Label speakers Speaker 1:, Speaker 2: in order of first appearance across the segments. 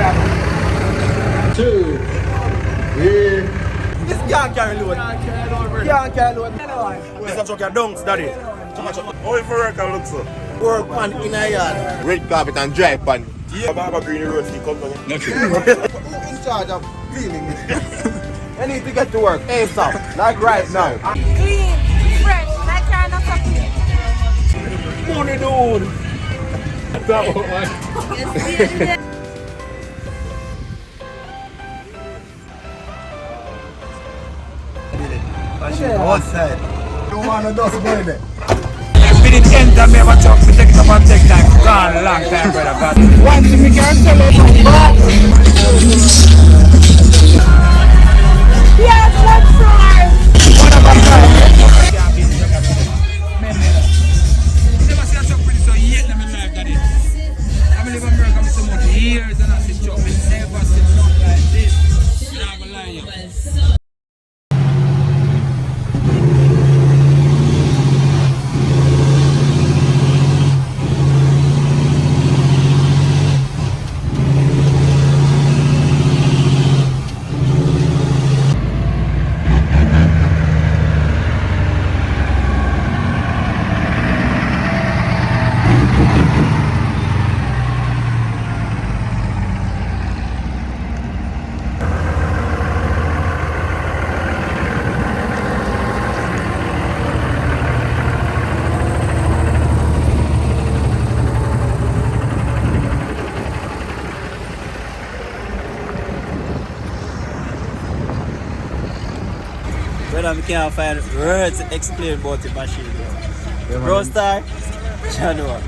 Speaker 1: Two. Yeah.
Speaker 2: This can't carry load. Can't carry load.
Speaker 3: This is a truck your dunks, daddy. How you for work and look so?
Speaker 2: Work pan in a yard.
Speaker 1: Red carpet and dry pan.
Speaker 3: Yeah, Baba Green Road, he comes down.
Speaker 2: Who in charge of cleaning this place? I need to get to work ASAP, like right now.
Speaker 4: Clean, fresh, that kind of something.
Speaker 2: Money dude. Outside. Don't want to dust boy there.
Speaker 5: We didn't enter me ever talk to take it up and take time. Gone a long time, brother. But one thing we can tell you,
Speaker 4: Yes, let's try.
Speaker 5: one of our guys. Never see a truck pretty so yet in my life, daddy. I live in America for so much years and I see truck. I never see truck like this. I'm not gonna lie to you.
Speaker 6: Well, I can't find words to explain about the machine. Prostar, January.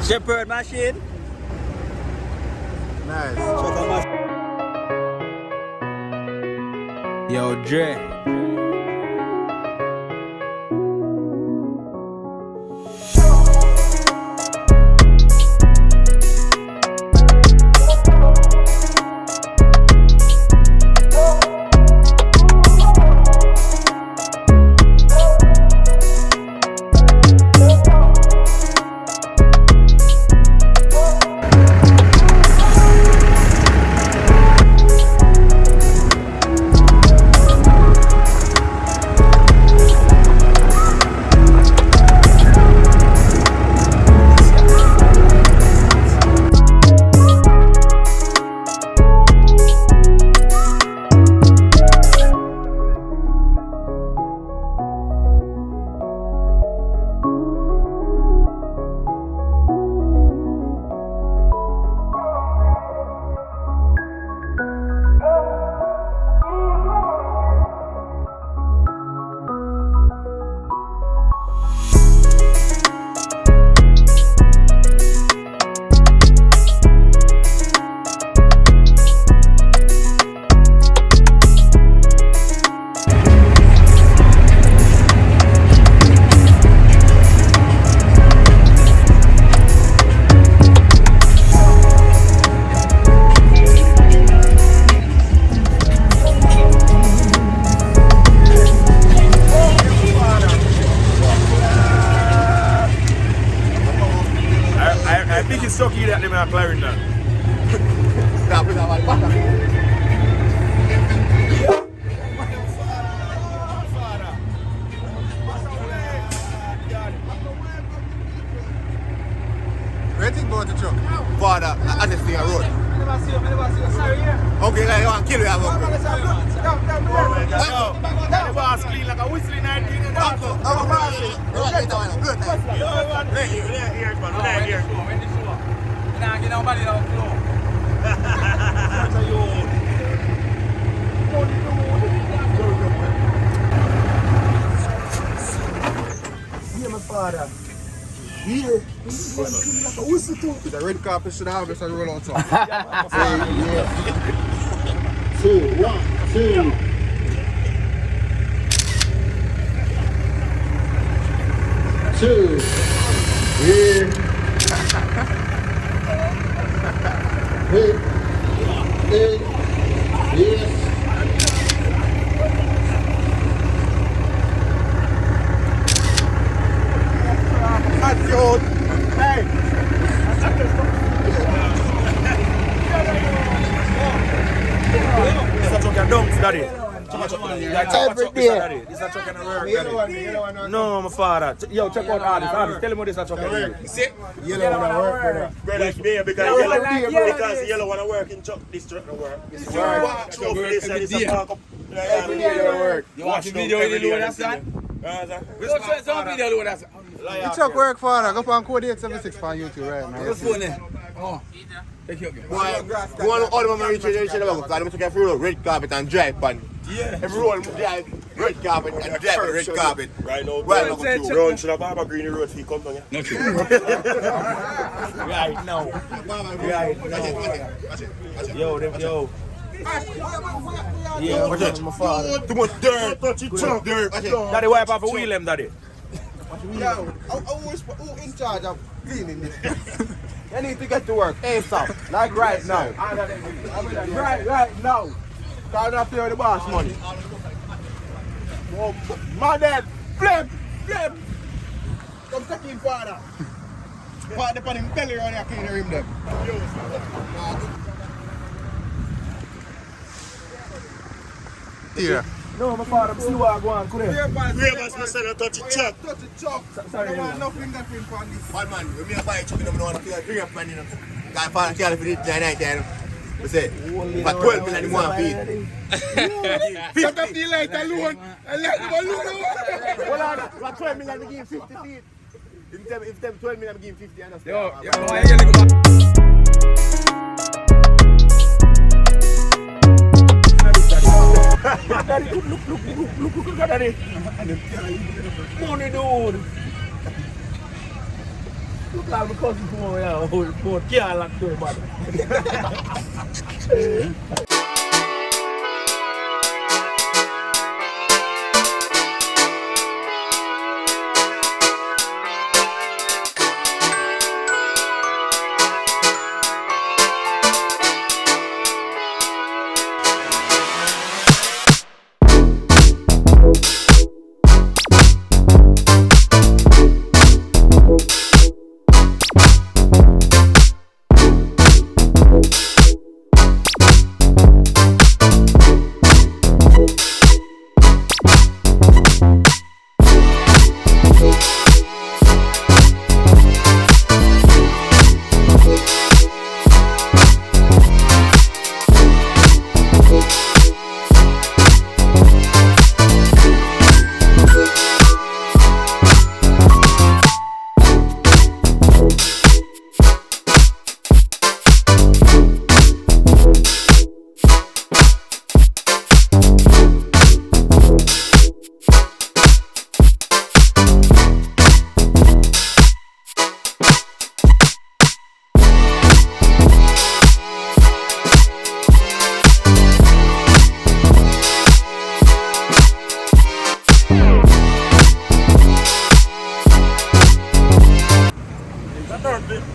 Speaker 6: Shepherd machine.
Speaker 2: Nice.
Speaker 6: Trucker machine. Yo, Dre.
Speaker 3: Sucky that they are clearing now.
Speaker 2: Where do you think about the truck?
Speaker 1: Father, honestly, I road. Okay, like, you want to kill you, I'm okay.
Speaker 3: The boss clean like a whistling 19 and
Speaker 1: Uncle, I'm a boss. Good time.
Speaker 5: Nah, get nobody on the floor.
Speaker 2: Yeah, my father. Yeah. The red carpet should have this and roll on top.
Speaker 1: Yeah. 2, 1, 2. Two. Yeah. Hey. Hey. Yes.
Speaker 2: That's good. Hey.
Speaker 3: daddy.
Speaker 2: Every day.
Speaker 3: Daddy. This is a truck and a work, daddy. No, my father. Yo, check out Artist. Artist, tell him what this is a truck and a work.
Speaker 1: Yellow wanna work, brother.
Speaker 3: Brother, yeah, because yellow wanna work in truck, this truck wanna work. It's work. Show for this and it's a park up.
Speaker 2: Every day you work.
Speaker 5: You watch the video in the load, that's that? We don't try some video load, that's
Speaker 2: You truck work, father. Go on code 876 on YouTube right now.
Speaker 5: What's going on? Oh. Take your
Speaker 7: Go on all the reach because I'm taking through red carpet and drive pan.
Speaker 3: Yeah.
Speaker 7: Everyone drive red carpet and drive on red carpet.
Speaker 3: Right now,
Speaker 7: Well,
Speaker 3: round to the Baba Green Road for you come down here.
Speaker 5: No true.
Speaker 3: Right now. Yo, yo. Yeah,
Speaker 7: Watch it.
Speaker 3: my father.
Speaker 7: Too much dirt. Touch it, chunk dirt.
Speaker 3: Daddy, wipe off a wheel him, daddy.
Speaker 2: Yo, who in charge of cleaning this? You need to get to work ASAP, like right now. Right now. Cause I pay the boss money. Oh, my dad, flip. Come take him, father. Part the pan him belly around here, clean him them. Yeah.
Speaker 3: No, my father, see what I go on, could
Speaker 7: We have us to touch it, chuck.
Speaker 2: Touch the chalk.
Speaker 3: Sorry,
Speaker 2: I want no fingerprint on this.
Speaker 7: One man, when me a buy chuck, I don't want to bring up money. Guy father carry for this night. We say, for 12 million you want to feed.
Speaker 2: Shut up the light alone. I let him alone.
Speaker 7: Hold on, for 12 million we give 50 feet. If them 12 million we give 50, understand?
Speaker 5: Yo, I hear you go.
Speaker 3: Daddy, look at daddy. Money, dude. Look like my cousin from over here. Hold can't lock door, buddy.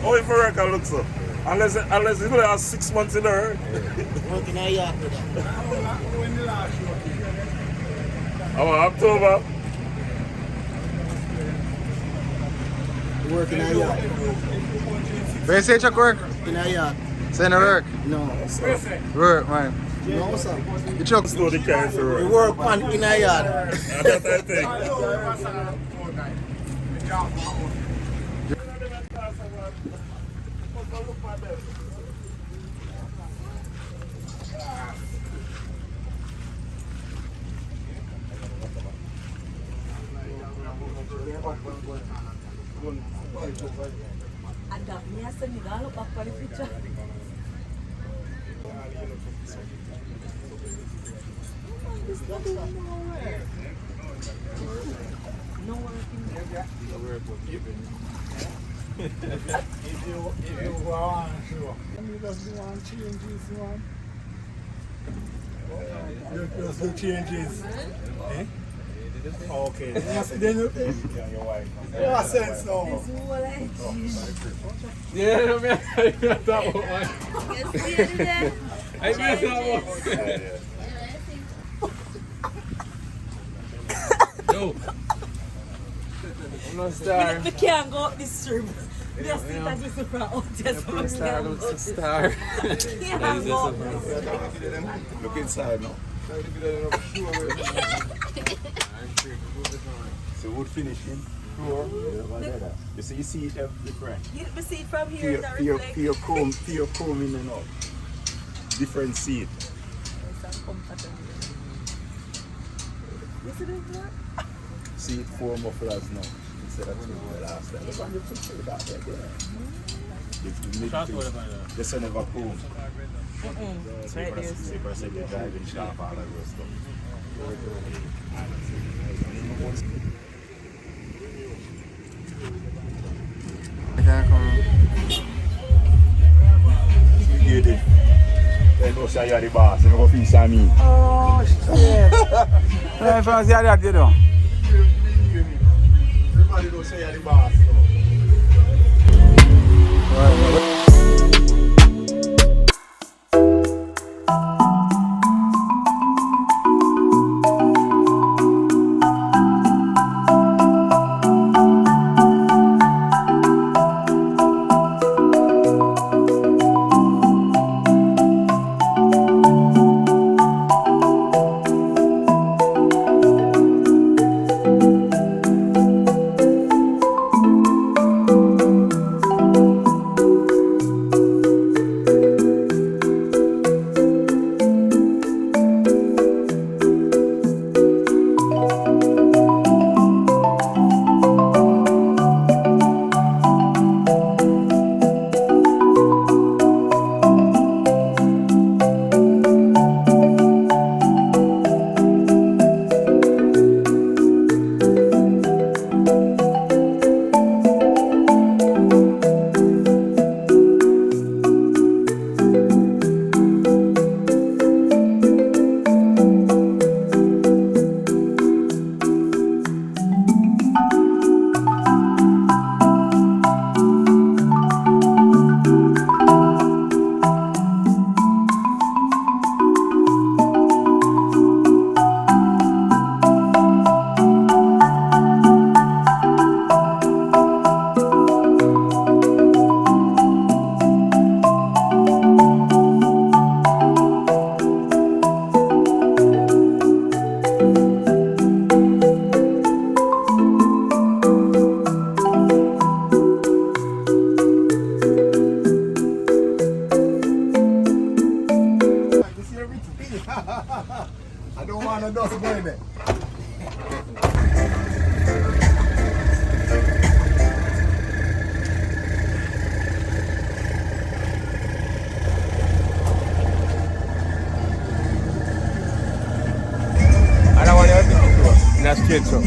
Speaker 3: How if a record looks up? Unless it's only has 6 months in her.
Speaker 1: Working a yard.
Speaker 3: October.
Speaker 1: Working a yard.
Speaker 2: Where you say chuck work?
Speaker 1: In a yard.
Speaker 2: Say no work.
Speaker 1: No.
Speaker 2: Work, man.
Speaker 1: No, sir.
Speaker 2: You chuck.
Speaker 3: Slow the car for
Speaker 1: We
Speaker 3: her.
Speaker 1: work on in a yard.
Speaker 3: That's the thing.
Speaker 4: Ada niya sa nigalo pagpalit siya. No working.
Speaker 1: If you want to, you just want changes, man. You just do changes. Eh? Okay. Then you pay. Your wife. What sense now?
Speaker 5: Yeah, man. I thought one. I missed that one. Yo. I'm not star.
Speaker 4: We can't go up this room. We are still at this room. Just
Speaker 5: I'm star. Looks a star.
Speaker 4: can't go up this room.
Speaker 7: Look inside now.
Speaker 2: So wood finishing. You see it different.
Speaker 4: You see it from here in the reflect.
Speaker 2: For your comb in and out. Different seed.
Speaker 4: You see this here?
Speaker 2: Seed 4 mufflers now. Instead of 2 the last time. You put it back there. This one never comb.
Speaker 4: Right there.
Speaker 2: Driving sharp all that stuff. You did. Then go say you're the boss. You go fix me.
Speaker 5: Oh, shit. I'm from the other, you know.
Speaker 2: Everybody go say you're the boss. I don't want to dust going there.
Speaker 8: I don't want to in that straight truck.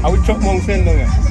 Speaker 8: I would truck Munk send down here.